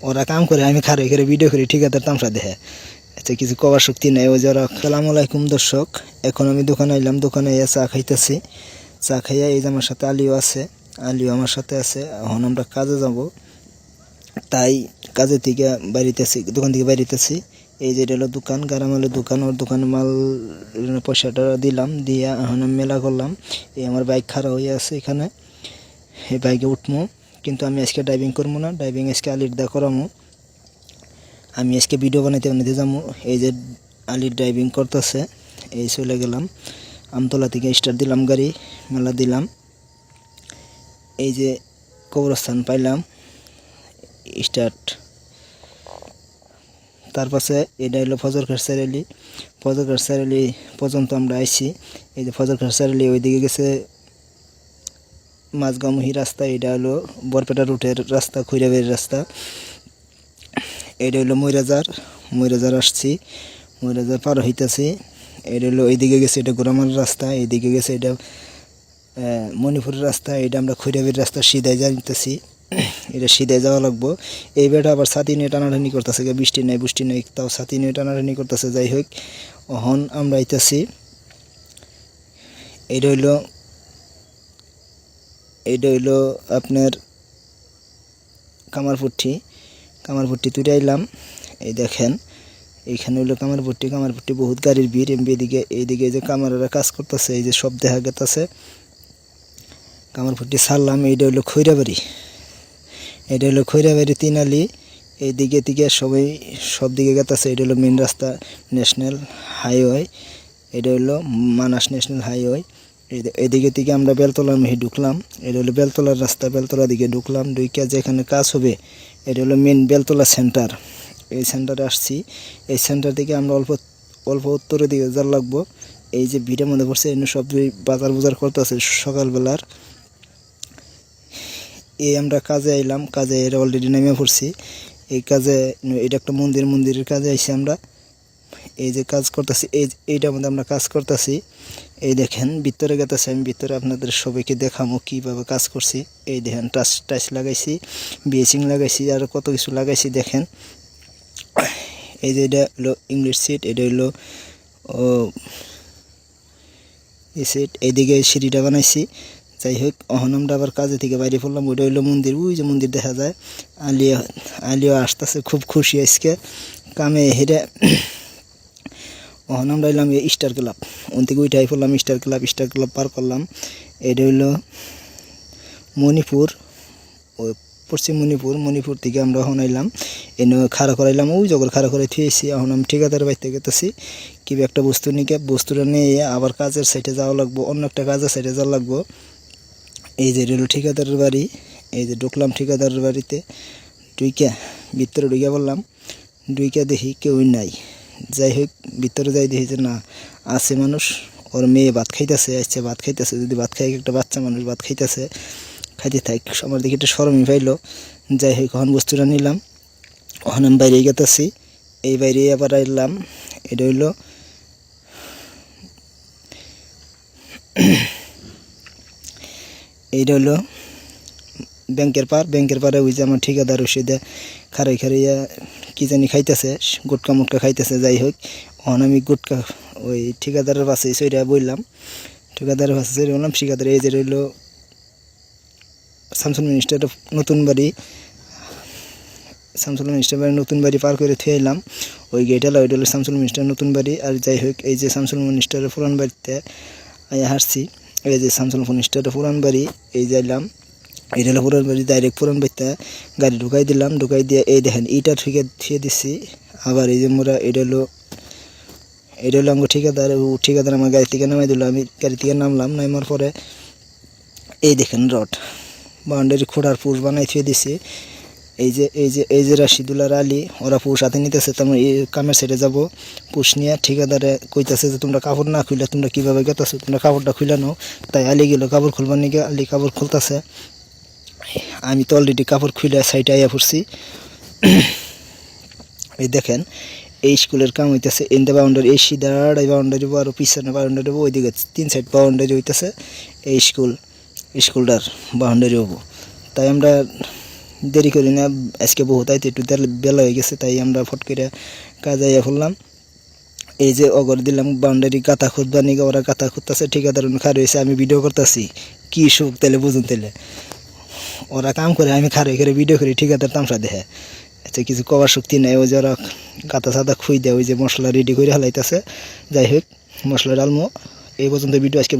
ওরা কাম করে আমি খারে খারে ভিডিও করি ঠিকাদার তামসা দেখে আচ্ছা কিছু কবার শক্তি নেই ওই যারা। আসসালামু আলাইকুম দর্শক, এখন আমি দোকানে আইলাম, দোকানে এসে চা খাইতেছি। চা খাইয়া এই যে আমার সাথে আলিও আছে, আলিও আমার সাথে আছে। এখন আমরা কাজে যাব, তাই কাজে থেকে বাড়িতেছি, দোকান থেকে বাড়িতেছি। এই যে এটা হলো দোকান, গারামালের দোকান। ওর দোকানে মাল পয়সাটা দিলাম, দিয়া এখন আমি মেলা করলাম। এই আমার বাইক খারাপ হয়ে আছে এখানে, এই বাইকে উঠবো, কিন্তু আমি আজকে ড্রাইভিং করবো না, ড্রাইভিং আজকে আলির দা করামো। আমি আজকে ভিডিও বানাইতে যাবো। এই যে আলির ড্রাইভিং করতেছে, এই চলে গেলাম আমতলা থেকে, স্টার্ট দিলাম গাড়ি, মেলা দিলাম। এই যে কবরস্থান পাইলাম, স্টার্ট। তার পাশে এটা হলো ফজরঘাট সারালি, ফজরঘাট সারালি পর্যন্ত আমরা আইছি। এই যে ফজরঘাট সারালি ওইদিকে গেছে মাঝগামুহি রাস্তা, এটা হলো বরপেটা রুটের রাস্তা, খৈরাবাড়ির রাস্তা। এটা হলো ময়রাজার আসছি, ময়রাজার পার হইতেছি। এটা হলো এইদিকে গেছে এটা গোরামাল রাস্তা, এইদিকে গেছে এটা মণিপুরের রাস্তা। এটা আমরা খৈরাবাড়ির রাস্তা সিধায় যাইতেছি, এটা সিধায় যাওয়া লাগবো। এই বেটা আবার ছাতি নিয়ে টানাটানি করতেছে, বৃষ্টি নেই তাও ছাতি নিয়ে টানাটানি করতেছে। যাই হোক, এখন আমরা আইতেছি। এটা হইলো আপনার কামারপুট্টি তুলে আইলাম। এই দেখেন এইখানে হইলো কামারপুট্টি বহুত গাড়ির ভিড়। এইদিকে যে কামারেরা কাজ করতেছে, এই যে সব দেখা গেতেছে। কামারপুট্টি ছাড়লাম। এইটা হইলো খৈরাবাড়ি, তিন আলি। এইদিকে থেকে সব দিকে গেতেছে। এটা হলো মেন রাস্তা, ন্যাশনাল হাইওয়ে। এটা হলো মানাস ন্যাশনাল হাইওয়ে। এদিকে থেকে আমরা বেলতলার মধ্যে ঢুকলাম। এটা হলো বেলতলার রাস্তা, বেলতলা দিকে ঢুকলাম। ঢুকিয়া যেখানে কাজ হবে, এটা হলো মেন বেলতলা সেন্টার। এই সেন্টারে আসছি। এই সেন্টার থেকে আমরা অল্প উত্তরের দিকে যাওয়া লাগবো। এই যে ভিড়ের মধ্যে পড়ছে, এনে সব বাজার করতেছে সকালবেলার। এই আমরা কাজে আইলাম, কাজে এর অলরেডি নেমে পড়ছি। এই কাজে এটা একটা মন্দিরের কাজে আইছি আমরা। এই যে কাজ করতেছি, এইটার মধ্যে আমরা কাজ করতেছি। এই দেখেন ভিতরে গেতেছি, আমি ভিতরে আপনাদের সবাইকে দেখাবো কীভাবে কাজ করছি। এই দেখেন টাচ লাগাইছি, বেসিং লাগাইছি, আর কত কিছু লাগাইছি দেখেন। এই যে এটা হলো ইংলিশ সিট, এটা হলো এই সিট। এইদিকে সিঁড়িটা বানাইছি। যাই হোক, এখন আমরা আবার কাজে থেকে বাইরে পড়লাম। ওইটা হইলো মন্দির, ওই যে মন্দির দেখা যায়। আলিয়া আসতেছে, খুব খুশি আজকে কামে হেরে। এখন আমরা এলাম স্টার ক্লাব, ওন থেকে উঠে পড়লাম স্টার ক্লাব পার করলাম। এটা হইলো মণিপুর, ওই পশ্চিম মণিপুর থেকে আমরা এখন আইলাম। এনে খাড়া করাইলাম, ওই জগর খাড়া করে থুয়েছি। এখন আমি ঠিকাদার বাড়িতে গেতেছি, কি একটা বস্তু নিয়ে, বস্তুটা নিয়ে আবার কাজের সাইডে যাওয়া লাগবো, অন্য একটা কাজের সাইডে যাওয়া লাগবো। এই যে হলো ঠিকাদারের বাড়ি। এই যে ঢুকলাম ঠিকাদারের বাড়িতে, ভিতরে ঢুকে বললাম, দেখি কেউই নাই। যাই হোক, ভিতরে যাই দেখি যে না, আছে মানুষ। ওর মেয়ে ভাত খাইতেছে, যদি ভাত খাই, একটা বাচ্চা মানুষ ভাত খাইতে থাক, আমার দিকে একটা শরমই পাইলো। যাই হোক, এখন বস্তুটা নিলাম, ওখানে আমি বাইরে গেতেছি। এই বাইরে আবার আইলাম। এটা হইলো এইটা হলো ব্যাংকের পারে। ওই যে আমার ঠিকাদার ওষুধে খারাইয়া কি জানি খাইতেছে, গুটকা খাইতেছে। যাই হোক, এখন আমি গুটকা ওই ঠিকাদারের পাশে সইটা বললাম, ঠিকাদারের এই যে রইল শামসুল মিনিস্টারের নতুন বাড়ি পার করে থুয়ে এলাম। ওই গেট এলা, ওইটা হলো শামসুল মিনিস্টারের নতুন বাড়ি। আর যাই হোক, এই যে শামসুল মিনিস্টারের পুরান বাড়িতে হাসছি। এই যে শামসুল মিনিস্টারের পুরান বাড়ি, এই যাইলাম। এটা হলো পুরান বাড়ি, ডাইরেক্ট পুরান বাড়িতে গাড়ি ঢুকাই দিয়ে এই দেখেন ইটা থুয়ে দিচ্ছি। আবার এই যে মোরা এটা হলো আমার ঠিকাদার আমার গাড়ি থেকে নামাই দিল। আমি গাড়ি থেকে নামলাম, নামার পরে এই দেখেন রড বাউন্ডারি খোঁড়ার পুষ বানাই থুয়ে দিছি। এই যে রাশিদুল্লাহ আলী, ওরা পুষ হাতে নিতেছে। তোমরা এই কামের সাইডে যাবো, পুষ নিয়ে ঠিকাদারে কইতেছে যে তোমরা কাপড় না খুলে তোমরা কীভাবে গেতেছো, তোমরা কাপড়টা খুলে নাও। তাই আলী গেলো কাপড় খুলবার নিয়ে, আলী কাপড় খুলতেছে। আমি তো অলরেডি কাপড় খুলে সাইডে আইয়া পড়ছি। এই দেখেন, এই স্কুলের কাম হইতেছে। ইন দ্য বাউন্ডারি, এই সিধার বাউন্ডারি আরও পিছনে বাউন্ডারি হবো, ওইদিকে 3 সাইড বাউন্ডারি হইতেছে। এই স্কুলটার বাউন্ডারি হবো। তাই আমরা দেরি করি না, আজকে বহুত আইতে একটু বেলা হয়ে গেছে, তাই আমরা ফট করে কাজে আইয়া পড়লাম। এই যে অগর দিলাম বাউন্ডারি গাঁথা খুঁজবা নিগে, ওরা গাঁথা খুঁজতেছে, ঠিকাদার খার হয়েছে, আমি ভিডিও করতেছি, কি সুখ তাহলে বুঝুন। তাহলে ওরা কাম করে, আমি খার হয়ে ভিডিও করি, ঠিকাদার তামসা দেখে। আচ্ছা কিছু কবার শক্তি নেই, ওই যে ওরা গাঁথা সাদা খুঁই দেয়, ওই যে মশলা রেডি করে হালাইতেছে। যাই হোক, মশলা ডালমো। এই পর্যন্ত ভিডিও আজকে।